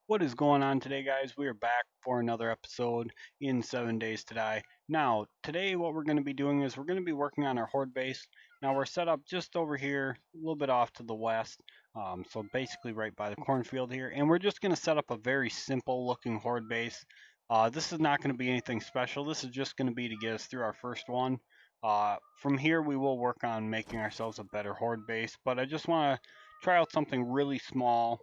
What is going on today, guys? We are back for another episode in 7 days to die. Now, today what we're going to be doing is we're going to be working on our horde base. Now, we're set up just over here, a little bit off to the west, so basically right by the cornfield here. And we're just going to set up a very simple looking horde base. This is not going to be anything special. This is just going to be to get us through our first one. From here, we will work on making ourselves a better horde base, but I just want to try out something really small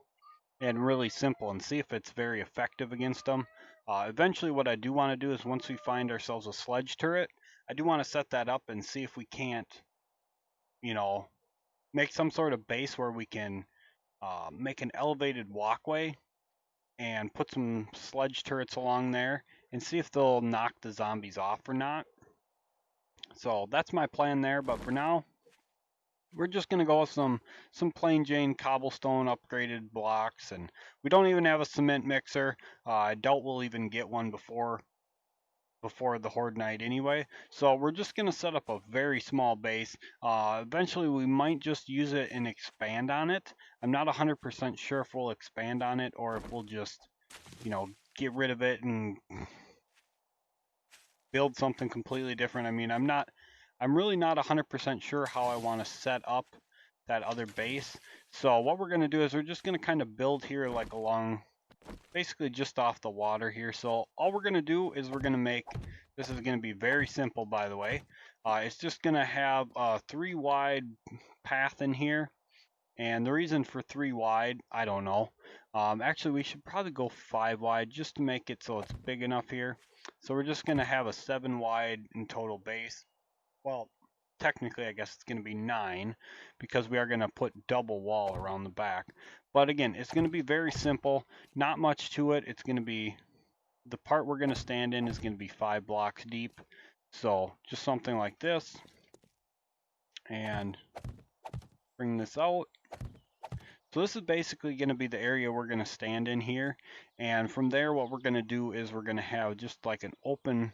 and really simple and see if it's very effective against them. Eventually, what I do want to do is once we find ourselves a sledge turret, I do want to set that up and see if we can't, you know, make some sort of base where we can make an elevated walkway and put some sledge turrets along there and see if they'll knock the zombies off or not. So that's my plan there, but for now, we're just going to go with some plain Jane cobblestone upgraded blocks, and we don't even have a cement mixer. I doubt we'll even get one before the horde night anyway. So we're just going to set up a very small base. Eventually we might just use it and expand on it. I'm not 100% sure if we'll expand on it or if we'll just, get rid of it and build something completely different. I mean, I'm really not 100% sure how I want to set up that other base. So what we're going to do is we're just going to kind of build here like along, basically just off the water here. So all we're going to do is we're going to make, this is going to be very simple, by the way. It's just going to have a 3 wide path in here. And the reason for 3 wide, I don't know. Actually, we should probably go 5 wide just to make it so it's big enough here. So we're just going to have a 7 wide in total base. Well, technically, I guess it's going to be 9 because we are going to put double wall around the back. But again, it's going to be very simple, not much to it. It's going to be, the part we're going to stand in is going to be 5 blocks deep. So just something like this. And bring this out. So this is basically going to be the area we're going to stand in here. And from there, what we're going to do is we're going to have just like an open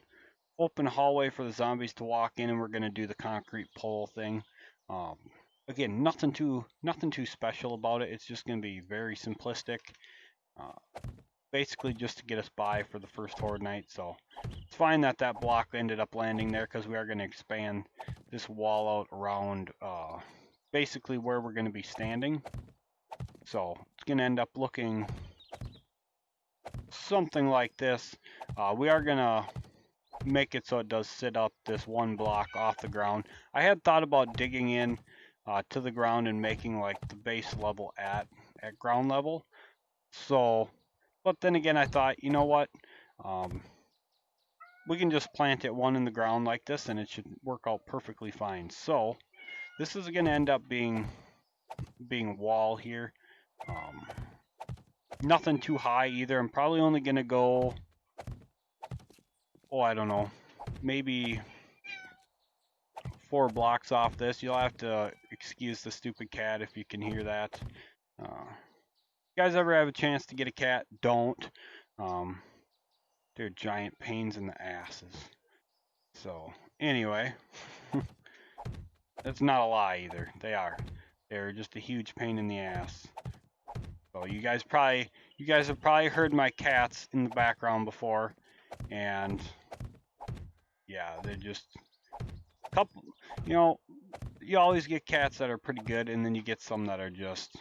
hallway for the zombies to walk in, and we're going to do the concrete pole thing. Again, nothing too special about it. It's just going to be very simplistic. Basically just to get us by for the first horde night. So it's fine that that block ended up landing there because we are going to expand this wall out around basically where we're going to be standing. So it's going to end up looking something like this. We are going to make it so it does sit up this 1 block off the ground. I had thought about digging in to the ground and making like the base level at ground level. So, but then again, I thought, you know what? We can just plant it one in the ground like this and it should work out perfectly fine. So this is going to end up being wall here. Nothing too high either. I'm probably only going to go, I don't know, maybe 4 blocks off this. You'll have to excuse the stupid cat if you can hear that. You guys ever have a chance to get a cat? Don't. They're giant pains in the asses. So, anyway, that's not a lie either. They are. They're just a huge pain in the ass. So you guys have probably heard my cats in the background before, and yeah, they're just couple. You always get cats that are pretty good, and then you get some that are just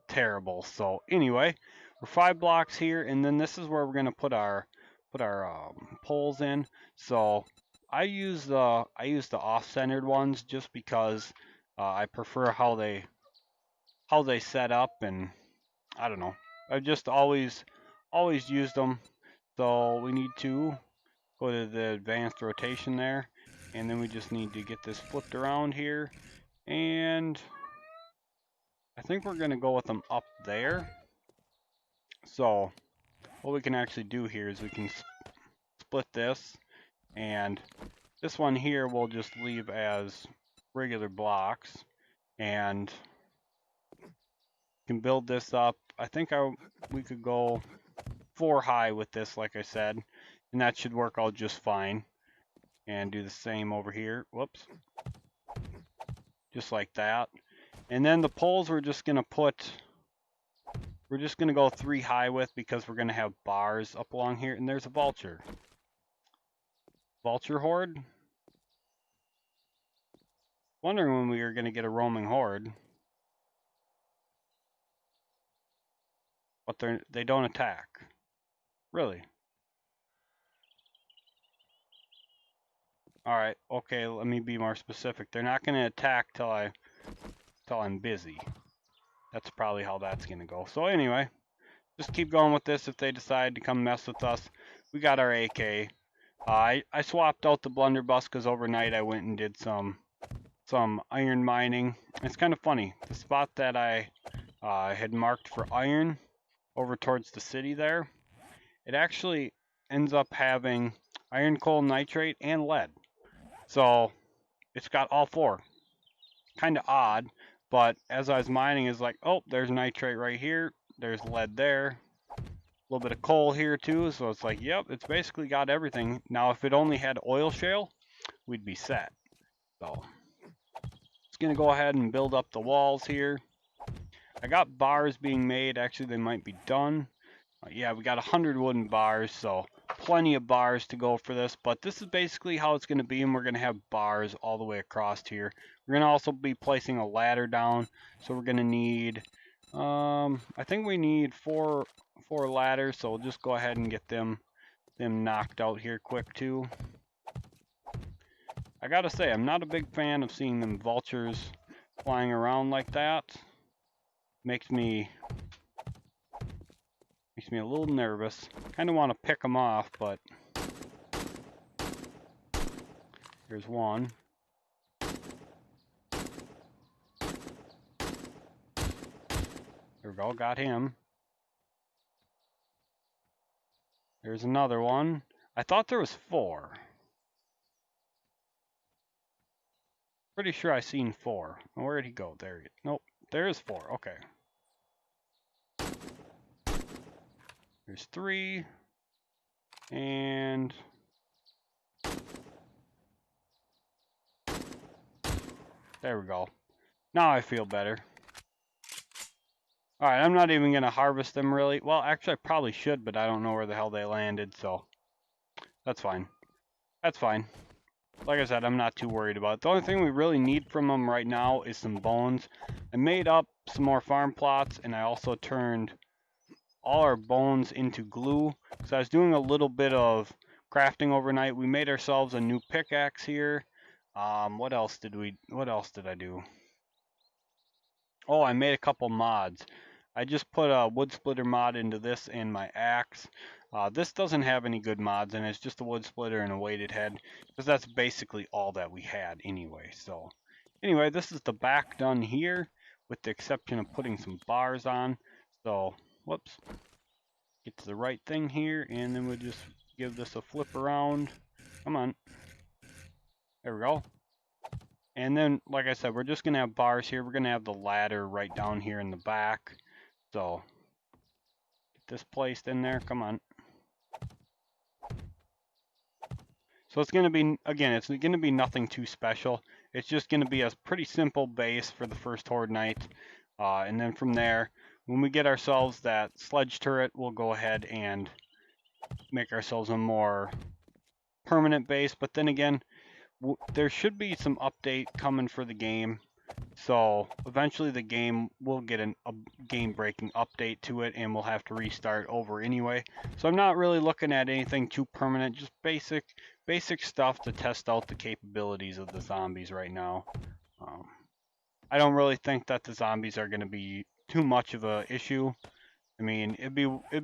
terrible. So anyway, we're 5 blocks here, and then this is where we're gonna put our poles in. So I use the off-centered ones just because I prefer how they set up, and I don't know. I've just always used them. So we need to go to the advanced rotation there, and then we just need to get this flipped around here, and I think we're going to go with them up there. So what we can actually do here is we can split this, and this one here we'll just leave as regular blocks, and can build this up. I think we could go 4 high with this, like I said, and that should work out just fine. And do the same over here. Whoops. Just like that. And then the poles we're just going to put we're just going to go 3 high with because we're going to have bars up along here. And there's a vulture. Vulture horde? Wondering when we are going to get a roaming horde. But they don't attack. Really? Alright, okay, let me be more specific. They're not going to attack till I'm busy. That's probably how that's going to go. So anyway, just keep going with this if they decide to come mess with us. We got our AK. I swapped out the blunderbuss because overnight I went and did some iron mining. It's kind of funny. The spot that I had marked for iron over towards the city there, it actually ends up having iron, coal, nitrate, and lead. So it's got all 4. Kind of odd, but as I was mining, it's like, oh, there's nitrate right here. There's lead there. A little bit of coal here too. So it's like, yep, it's basically got everything. Now, if it only had oil shale, we'd be set. So just going to go ahead and build up the walls here. I got bars being made. Actually, they might be done. Yeah, we got 100 wooden bars, so plenty of bars to go for this. But this is basically how it's going to be, and we're going to have bars all the way across here. We're going to also be placing a ladder down, so we're going to need, I think we need four ladders, so we'll just go ahead and get them knocked out here quick too. I gotta say, I'm not a big fan of seeing them vultures flying around like that. Makes me a little nervous. Kind of want to pick them off, but here's one. There we go, got him. There's another one. I thought there was 4. Pretty sure I seen 4. Where'd he go? There he is. Nope, there is 4. Okay. There's 3. And there we go. Now I feel better. Alright, I'm not even going to harvest them really. Well, actually I probably should, but I don't know where the hell they landed, so that's fine. That's fine. Like I said, I'm not too worried about it. The only thing we really need from them right now is some bones. I made up some more farm plots, and I also turned all our bones into glue. So I was doing a little bit of crafting overnight. We made ourselves a new pickaxe here. What else did I do? Oh, I made a couple mods. I just put a wood splitter mod into this and my axe. This doesn't have any good mods, and it's just a wood splitter and a weighted head, because that's basically all that we had anyway. So anyway, this is the back done here, with the exception of putting some bars on. So whoops, get to the right thing here, and then we'll just give this a flip around. Come on, there we go. And then, like I said, we're just gonna have bars here. We're gonna have the ladder right down here in the back. So get this placed in there. Come on. So it's going to be, again, it's going to be nothing too special. It's just going to be a pretty simple base for the first Horde night. And then from there, when we get ourselves that sledge turret, we'll go ahead and make ourselves a more permanent base. But then again, there should be some update coming for the game. So eventually the game will get a game-breaking update to it, and we'll have to restart over anyway. So I'm not really looking at anything too permanent, just basic stuff to test out the capabilities of the zombies right now. I don't really think that the zombies are going to be too much of a issue. I mean, it'd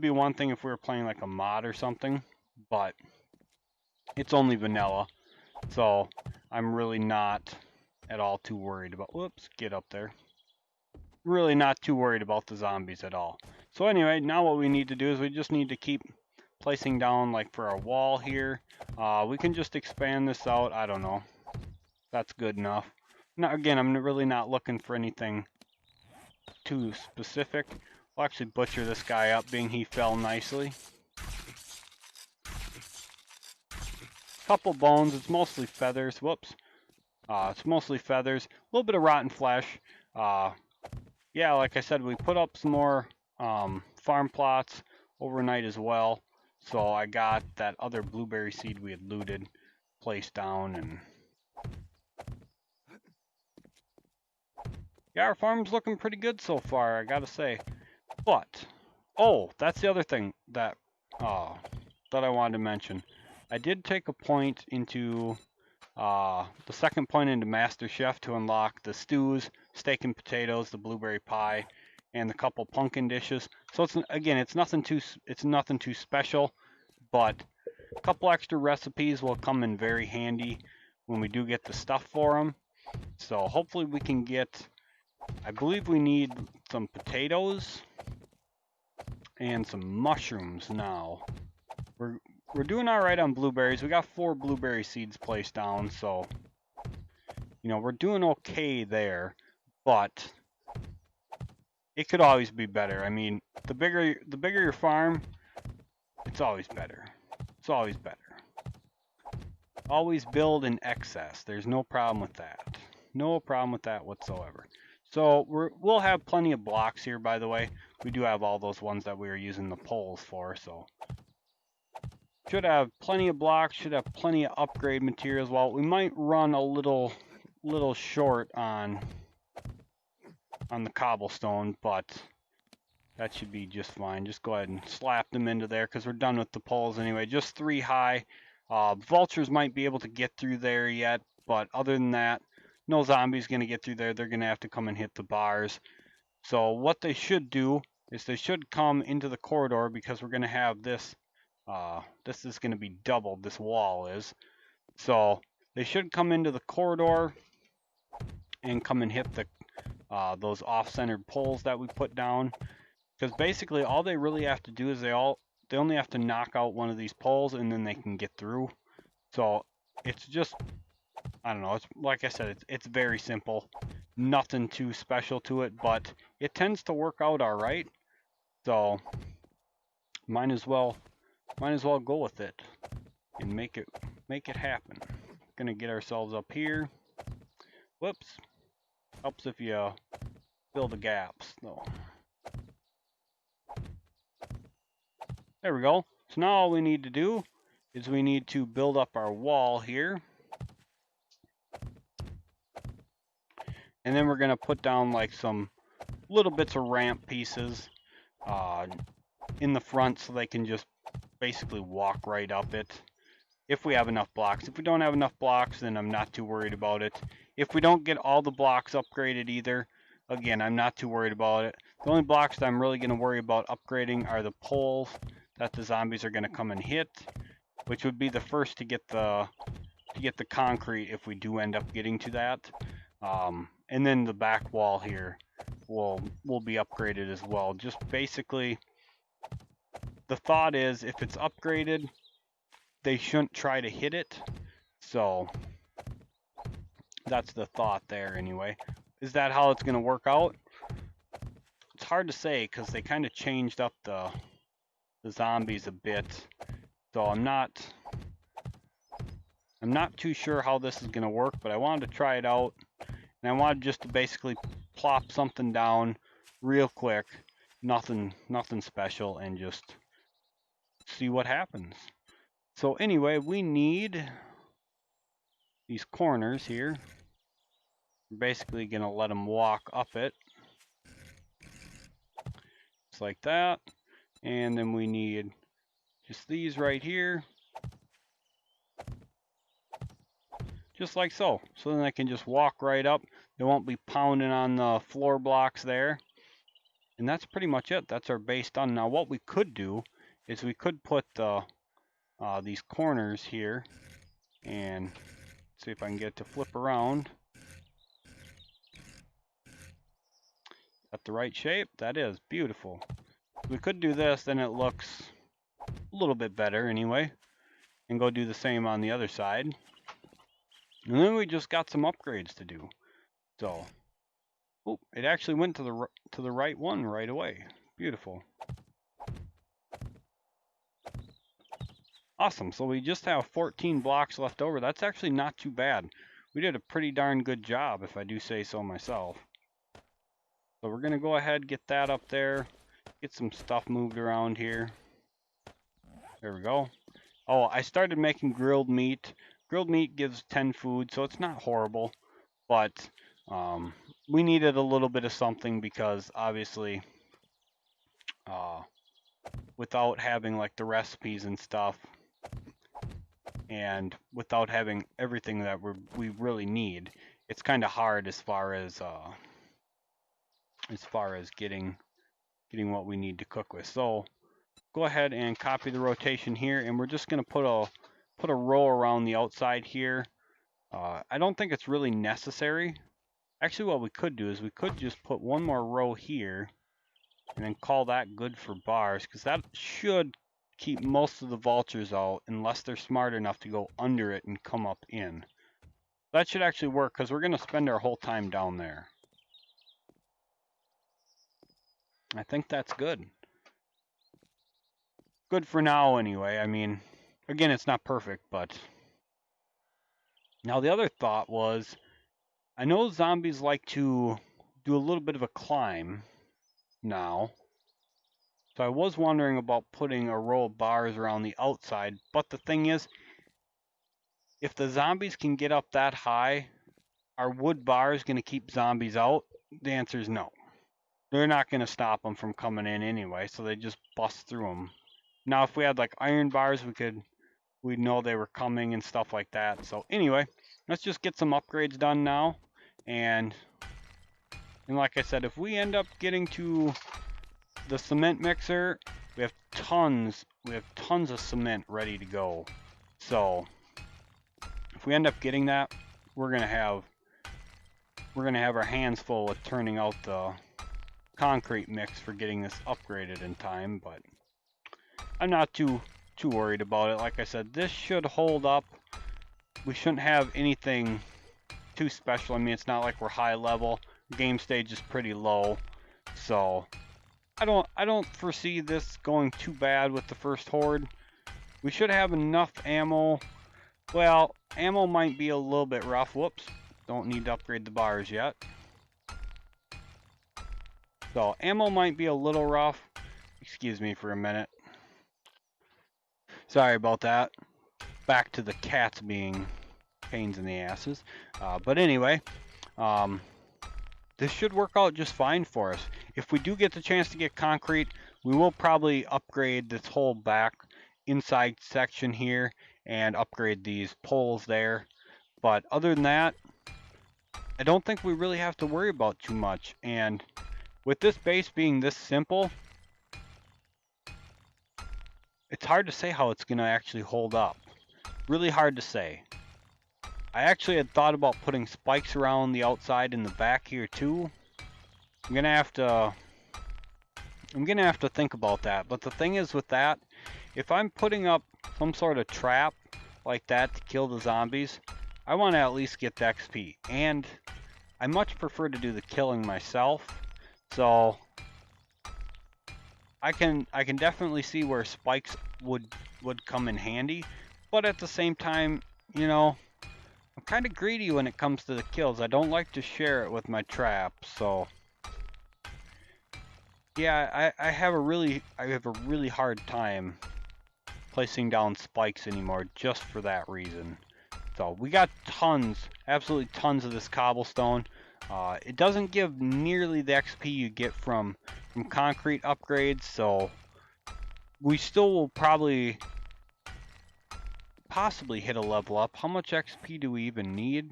be one thing if we were playing like a mod or something, but it's only vanilla, so I'm really not at all too worried about, whoops, get up there. Really not too worried about the zombies at all. So anyway, now what we need to do is we just need to keep placing down, like for our wall here. We can just expand this out, I don't know. That's good enough. Now again, I'm really not looking for anything too specific. We'll actually butcher this guy up, being he fell nicely. Couple bones, it's mostly feathers, whoops. It's mostly feathers, a little bit of rotten flesh. Yeah, like I said, we put up some more farm plots overnight as well. So I got that other blueberry seed we had looted placed down, and yeah, our farm's looking pretty good so far, I gotta say. But oh, that's the other thing that that I wanted to mention. I did take a point into the second point into Master Chef to unlock the stews, steak and potatoes, the blueberry pie, and the couple pumpkin dishes. So it's nothing too special, but a couple extra recipes will come in very handy when we do get the stuff for them. So hopefully we can get. I believe we need some potatoes and some mushrooms now. We're doing all right on blueberries. We got 4 blueberry seeds placed down, so you know, we're doing okay there, but it could always be better. I mean, the bigger your farm, it's always better. It's always better. Always build in excess. There's no problem with that. No problem with that whatsoever. So we'll have plenty of blocks here, by the way. We do have all those ones that we were using the poles for, so should have plenty of blocks, should have plenty of upgrade materials. Well, we might run a little short on the cobblestone, but that should be just fine. Just go ahead and slap them into there because we're done with the poles anyway. Just 3 high. Vultures might be able to get through there yet, but other than that, no zombies going to get through there. They're going to have to come and hit the bars. So what they should do is they should come into the corridor because we're going to have this. This is going to be doubled, this wall is. So they should come into the corridor and come and hit the those off-centered poles that we put down. Because basically all they really have to do is they only have to knock out one of these poles and then they can get through. So it's just, I don't know, it's like I said, it's very simple. Nothing too special to it, but it tends to work out all right. So might as well go with it and make it happen. Gonna get ourselves up here. Whoops. Helps if you fill the gaps though. There we go. So now all we need to do is we need to build up our wall here. And then we're going to put down like some little bits of ramp pieces in the front so they can just basically walk right up it. If we have enough blocks. If we don't have enough blocks, then I'm not too worried about it. If we don't get all the blocks upgraded either, again, I'm not too worried about it. The only blocks that I'm really going to worry about upgrading are the poles that the zombies are going to come and hit, which would be the first to get the concrete if we do end up getting to that. And then the back wall here will be upgraded as well. Just basically, the thought is if it's upgraded, they shouldn't try to hit it. So that's the thought there anyway. Is that how it's going to work out? It's hard to say because they kind of changed up the zombies a bit. So I'm not too sure how this is going to work, but I wanted to try it out. And I wanted just to basically plop something down real quick, nothing special, and just see what happens. So anyway, we need these corners here. We're basically going to let them walk up it. Just like that. And then we need just these right here. Just like so. So then they can just walk right up. They won't be pounding on the floor blocks there. And that's pretty much it. That's our base done. Now what we could do is we could put these corners here and see if I can get it to flip around. Got the right shape? That is beautiful. We could do this, then it looks a little bit better anyway. And go do the same on the other side. And then we just got some upgrades to do. So, oh, it actually went to the right one right away. Beautiful. Awesome. So we just have 14 blocks left over. That's actually not too bad. We did a pretty darn good job, if I do say so myself. So we're going to go ahead, get that up there, get some stuff moved around here. There we go. Oh, I started making grilled meat. Grilled meat gives 10 food, so it's not horrible. But we needed a little bit of something because obviously without having like the recipes and stuff, and without having everything that we really need, it's kind of hard as far as getting what we need to cook with. So go ahead and copy the rotation here, and we're just going to put a row around the outside here. I don't think it's really necessary. Actually, what we could do is we could just put one more row here and then call that good for bars, because that should keep most of the vultures out unless they're smart enough to go under it and come up in. That should actually work because we're going to spend our whole time down there. I think that's good. Good for now anyway. I mean, again, it's not perfect, but... Now the other thought was, I know zombies like to do a little bit of a climb now. So I was wondering about putting a row of bars around the outside, but the thing is, if the zombies can get up that high, are wood bars going to keep zombies out? The answer is no. They're not going to stop them from coming in anyway, so they just bust through them. Now, if we had like iron bars, we'd know they were coming and stuff like that. So anyway, let's just get some upgrades done now. And like I said, if we end up getting to the cement mixer, we have tons of cement ready to go. So if we end up getting that, we're gonna have our hands full with turning out the concrete mix for getting this upgraded in time. But I'm not too worried about it. Like I said, this should hold up. We shouldn't have anything too special. I mean, it's not like we're high level. Game stage is pretty low, so I don't foresee this going too bad with the first horde. We should have enough ammo. Well, ammo might be a little bit rough. Whoops. Don't need to upgrade the bars yet. So, ammo might be a little rough. Excuse me for a minute. Sorry about that. Back to the cats being pains in the asses. But anyway, this should work out just fine for us. If we do get the chance to get concrete, we will probably upgrade this whole back inside section here and upgrade these poles there. But other than that, I don't think we really have to worry about too much. And with this base being this simple, it's hard to say how it's going to actually hold up. Really hard to say. I actually had thought about putting spikes around the outside and the back here too. I'm gonna have to think about that. But the thing is with that, if I'm putting up some sort of trap like that to kill the zombies, I want to at least get the XP. And I much prefer to do the killing myself. So I can definitely see where spikes would come in handy. But at the same time, you know, I'm kind of greedy when it comes to the kills. I don't like to share it with my traps, so yeah, I have a really hard time placing down spikes anymore just for that reason. So we got tons, absolutely tons of this cobblestone. It doesn't give nearly the XP you get from concrete upgrades, so we still will possibly hit a level up. How much XP do we even need?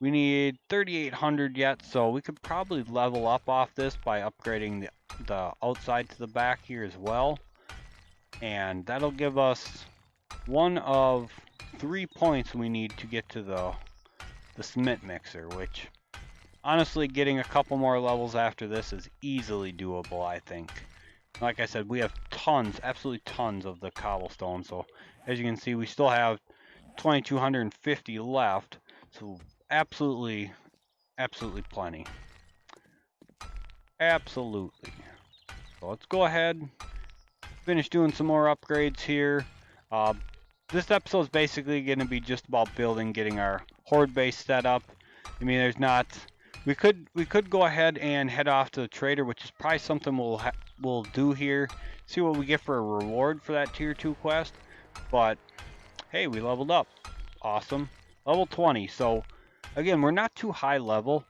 We need 3,800 yet, so we could probably level up off this by upgrading the outside to the back here as well. And that'll give us one of 3 points we need to get to the cement mixer, which honestly getting a couple more levels after this is easily doable, I think. Like I said, we have tons, absolutely tons of the cobblestone, so as you can see, we still have 2,250 left, so absolutely plenty. Absolutely. So let's go ahead, finish doing some more upgrades here. This episode is basically going to be just about building, getting our horde base set up. I mean, there's not We could go ahead and head off to the trader, which is probably something we'll do here. See what we get for a reward for that tier 2 quest. But hey, we leveled up. Awesome. Level 20. So again, we're not too high level.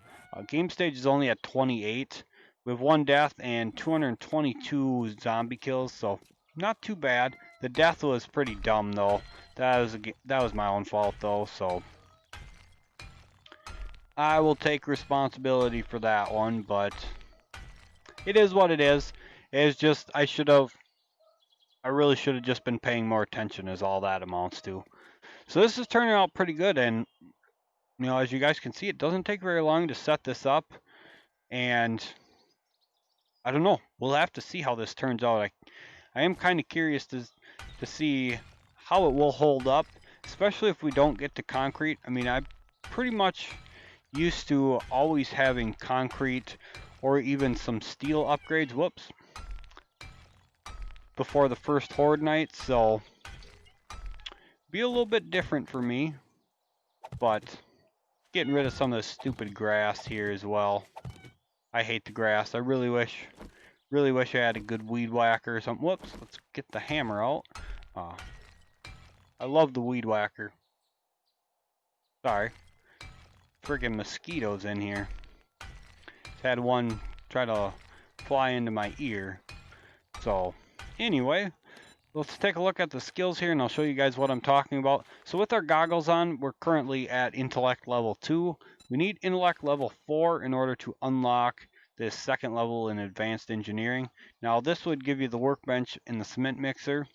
Game stage is only at 28. We have 1 death and 222 zombie kills, so not too bad. The death was pretty dumb though. That was my own fault though, so I will take responsibility for that one, but it is what it is. It's just I really should have just been paying more attention is all that amounts to. So this is turning out pretty good, and you know, as you guys can see, it doesn't take very long to set this up, and I don't know. We'll have to see how this turns out. I am kind of curious to see how it will hold up, especially if we don't get to concrete. I mean, I'm pretty much used to always having concrete or even some steel upgrades. Whoops. Before the first Horde night, so be a little bit different for me, but getting rid of some of the stupid grass here as well. I hate the grass. I really wish I had a good weed whacker or something. Whoops, let's get the hammer out. I love the weed whacker. Sorry. Friggin' mosquitoes in here. Just had one try to fly into my ear. So, anyway, let's take a look at the skills here and I'll show you guys what I'm talking about. So with our goggles on, we're currently at intellect level 2. We need intellect level 4 in order to unlock this second level in advanced engineering. Now this would give you the workbench and the cement mixer.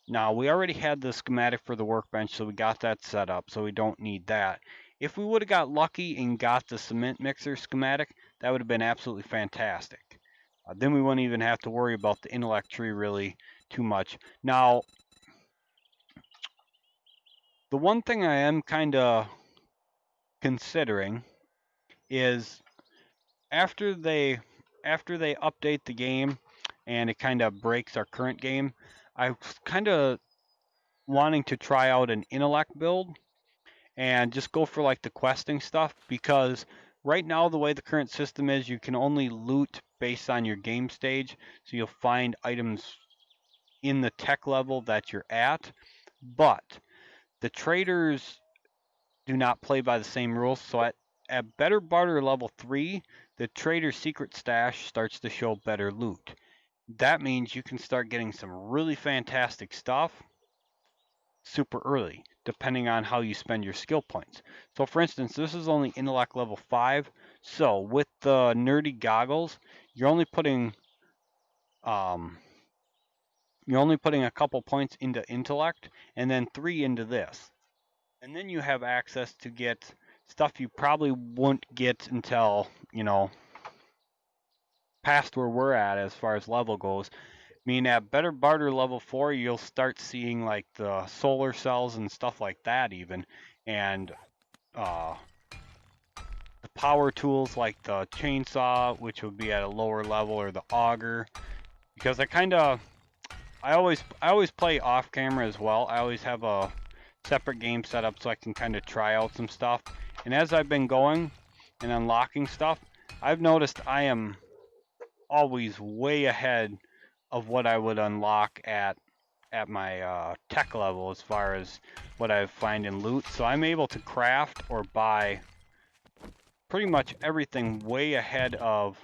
Now we already had the schematic for the workbench, so we got that set up, so we don't need that. If we would have got lucky and got the cement mixer schematic, that would have been absolutely fantastic. Then we wouldn't even have to worry about the intellect tree really too much. Now, the one thing I am kind of considering is after they update the game and it kind of breaks our current game, I was kind of wanting to try out an intellect build and just go for like the questing stuff, because right now the way the current system is, you can only loot based on your game stage, so you'll find items in the tech level that you're at, but the traders do not play by the same rules. So at better barter level 3, the trader's secret stash starts to show better loot. That means you can start getting some really fantastic stuff super early, depending on how you spend your skill points. So for instance, this is only intellect level 5. So with the nerdy goggles, you're only putting a couple points into intellect and then 3 into this. And then you have access to get stuff you probably won't get until, you know, past where we're at as far as level goes. I mean, at better barter level 4, you'll start seeing like the solar cells and stuff like that even. And the power tools like the chainsaw, which would be at a lower level, or the auger. Because I always play off camera as well. I always have a separate game set up so I can kind of try out some stuff. And as I've been going and unlocking stuff, I've noticed I am always way ahead of what I would unlock at my tech level as far as what I find in loot. So I'm able to craft or buy pretty much everything way ahead of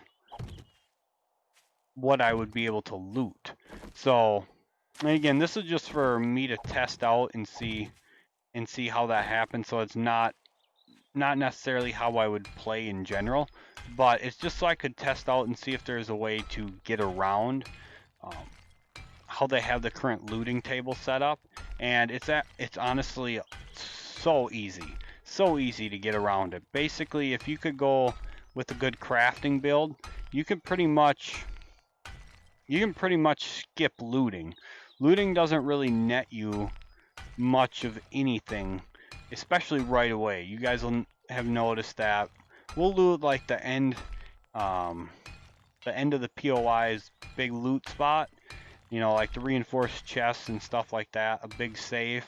what I would be able to loot. So, and again, this is just for me to test out and see how that happens. So it's not necessarily how I would play in general, but it's just so I could test out and see if there's a way to get around how they have the current looting table set up. And it's honestly so easy to get around it. Basically, if you could go with a good crafting build, you can pretty much skip looting. Looting doesn't really net you much of anything, especially right away. You guys will have noticed that we'll loot like the end of the POI's big loot spot, you know, like the reinforced chests and stuff like that, a big safe,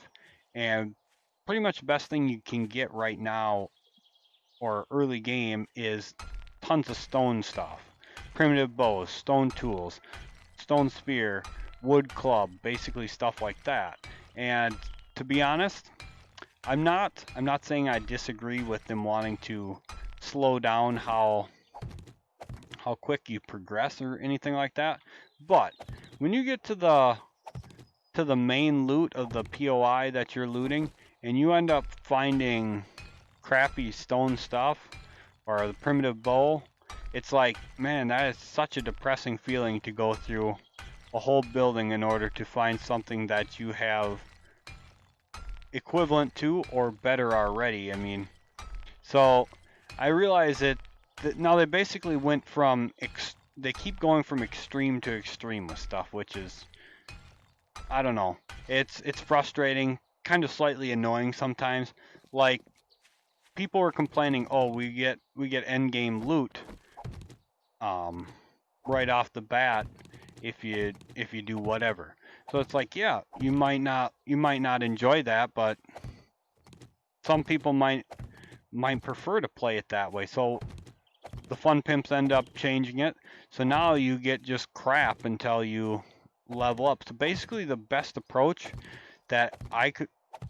and pretty much the best thing you can get right now or early game is tons of stone stuff. Primitive bows, stone tools, stone spear, wood club, basically stuff like that. And to be honest, I'm not saying I disagree with them wanting to slow down how quick you progress or anything like that. But when you get to the main loot of the POI that you're looting, and you end up finding crappy stone stuff or the primitive bow, it's like, man, that is such a depressing feeling to go through a whole building in order to find something that you have equivalent to or better already. I mean, so I realize that now they basically went from they keep going from extreme to extreme with stuff, which is, I don't know, it's frustrating, kind of slightly annoying sometimes. Like, people were complaining, oh, we get end game loot right off the bat if you do whatever. So it's like, yeah, you might not enjoy that, but some people might prefer to play it that way. So the fun pimps end up changing it. So now you get just crap until you level up. So basically the best approach that I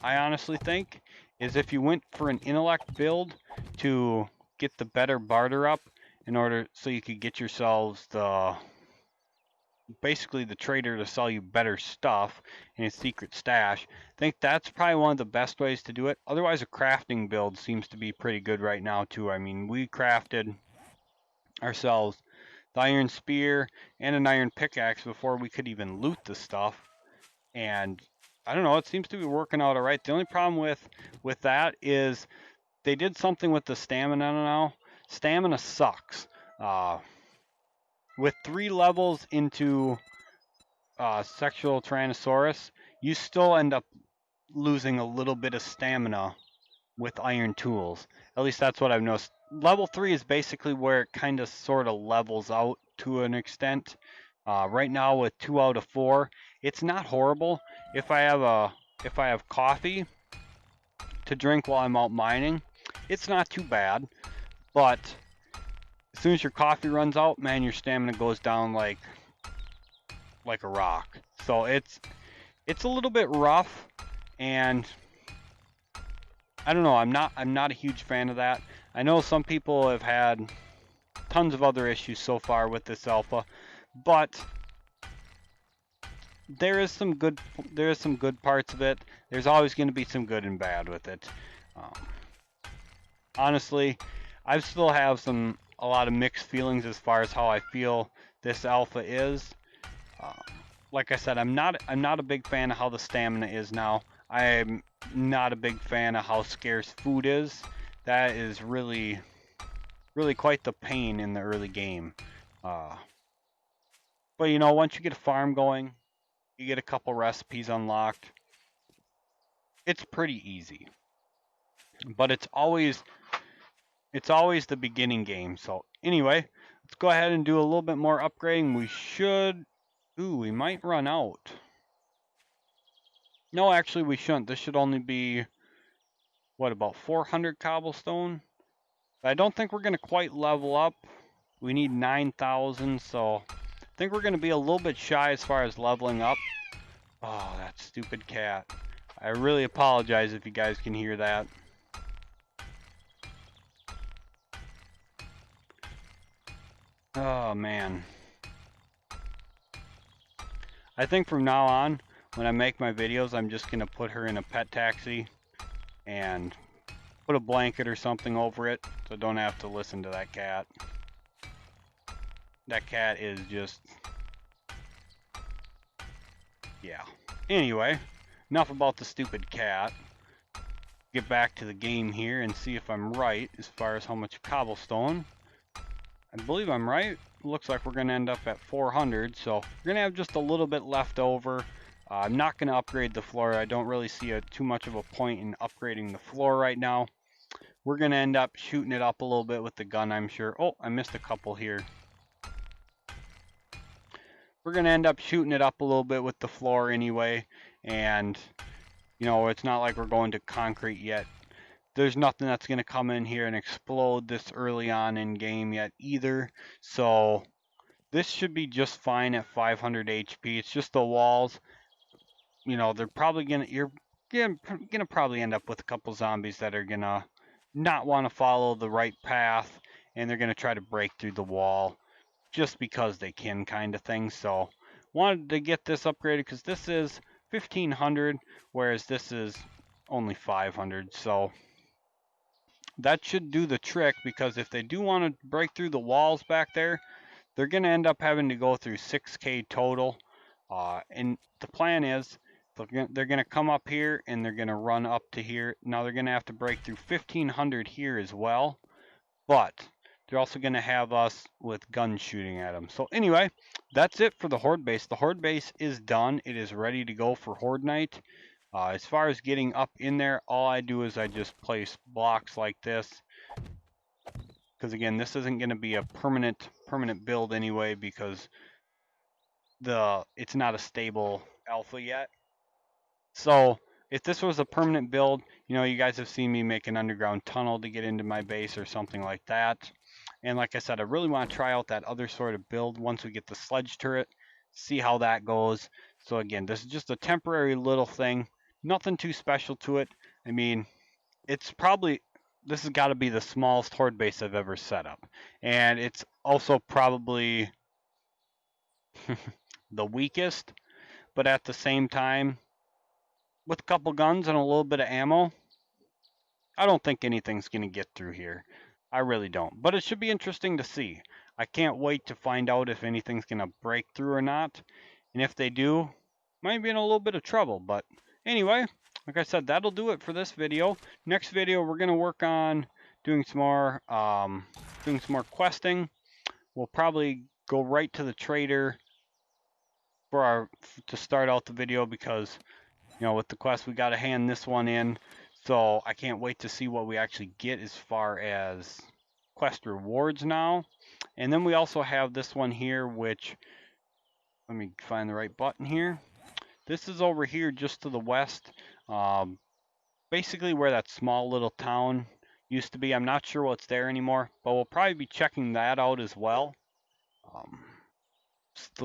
honestly think is if you went for an intellect build to get the better barter up in order so you could get yourselves basically the trader to sell you better stuff in a secret stash. I think that's probably one of the best ways to do it. Otherwise, a crafting build seems to be pretty good right now too. I mean, we crafted ourselves the iron spear and an iron pickaxe before we could even loot the stuff, and I don't know, it seems to be working out all right. The only problem with that is they did something with the stamina now. Stamina sucks. With 3 levels into sexual Tyrannosaurus, you still end up losing a little bit of stamina with iron tools. At least that's what I've noticed. Level 3 is basically where it kind of sort of levels out to an extent. Right now with 2 out of 4, it's not horrible. If I have coffee to drink while I'm out mining, it's not too bad. But as soon as your coffee runs out, man, your stamina goes down like a rock. So it's a little bit rough, and I don't know, I'm not a huge fan of that. I know some people have had tons of other issues so far with this alpha, but there is some good parts of it. There's always going to be some good and bad with it. Honestly, I still have a lot of mixed feelings as far as how I feel this alpha is. Like I said, I'm not a big fan of how the stamina is now. I'm not a big fan of how scarce food is. That is really quite the pain in the early game. But you know, once you get a farm going, you get a couple recipes unlocked, it's pretty easy. But it's always the beginning game. So anyway, let's go ahead and do a little bit more upgrading. We might run out. No, actually we shouldn't. This should only be, what, about 400 cobblestone? I don't think we're going to quite level up. We need 9,000, so I think we're going to be a little bit shy as far as leveling up. Oh, that stupid cat. I really apologize if you guys can hear that. Oh, man. I think from now on, when I make my videos, I'm just going to put her in a pet taxi and put a blanket or something over it so I don't have to listen to that cat. That cat is just... yeah. Anyway, enough about the stupid cat. Get back to the game here and see if I'm right as far as how much cobblestone. I believe I'm right. Looks like we're going to end up at 400, so we're going to have just a little bit left over. I'm not going to upgrade the floor. I don't really see too much of a point in upgrading the floor right now. We're going to end up shooting it up a little bit with the gun, I'm sure. Oh, I missed a couple here. We're going to end up shooting it up a little bit with the floor anyway. And, you know, it's not like we're going to concrete yet. there's nothing that's going to come in here and explode this early on in game yet either. So this should be just fine at 500 HP. It's just the walls. You know, they're probably you're gonna probably end up with a couple zombies that are gonna not want to follow the right path, and they're gonna try to break through the wall just because they can, kind of thing. So wanted to get this upgraded because this is 1500, whereas this is only 500. So that should do the trick, because if they do want to break through the walls back there, they're going to end up having to go through 6k total. And the plan is they're going to come up here and they're going to run up to here. Now they're going to have to break through 1500 here as well, but they're also going to have us with guns shooting at them. So anyway, that's it for the Horde base. The Horde base is done. It is ready to go for Horde night. As far as getting up in there, all I do is I just place blocks like this. Because again, this isn't going to be a permanent build anyway, because it's not a stable alpha yet. So if this was a permanent build, you know, you guys have seen me make an underground tunnel to get into my base or something like that. And like I said, I really want to try out that other sort of build once we get the sledge turret, see how that goes. So again, this is just a temporary little thing, nothing too special to it. I mean, this has got to be the smallest Horde base I've ever set up. And it's also probably the weakest, but at the same time, with a couple guns and a little bit of ammo, I don't think anything's going to get through here. I really don't. But it should be interesting to see. I can't wait to find out if anything's going to break through or not. And if they do, might be in a little bit of trouble. But anyway, like I said, that'll do it for this video. Next video, we're going to work on doing some more questing. We'll probably go right to the trader to start out the video, because you know, with the quest, we got to hand this one in. So I can't wait to see what we actually get as far as quest rewards now. And then we also have this one here, which, let me find the right button here. This is over here just to the west, basically where that small little town used to be. I'm not sure what's there anymore, but we'll probably be checking that out as well.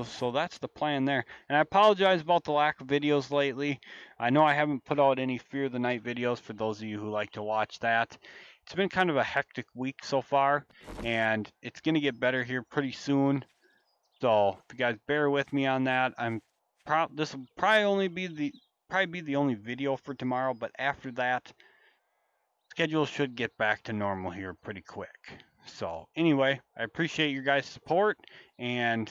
So that's the plan there. And I apologize about the lack of videos lately. I know I haven't put out any Fear of the Night videos for those of you who like to watch that. It's been kind of a hectic week so far, and it's going to get better here pretty soon. So if you guys bear with me on that, this will probably be the only video for tomorrow, but after that, schedule should get back to normal here pretty quick. So anyway, I appreciate your guys' support, and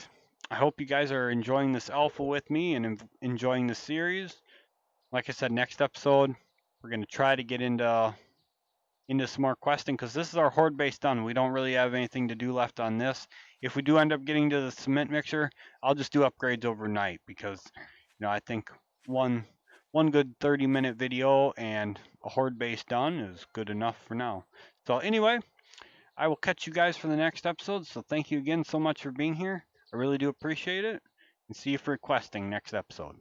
I hope you guys are enjoying this alpha with me and enjoying the series. Like I said, next episode, we're going to try to get into some more questing, because this is our Horde base done. We don't really have anything to do left on this. If we do end up getting to the cement mixer, I'll just do upgrades overnight, because you know, I think one good 30-minute video and a Horde base done is good enough for now. So anyway, I will catch you guys for the next episode. So thank you again so much for being here. I really do appreciate it, and see you for questing next episode.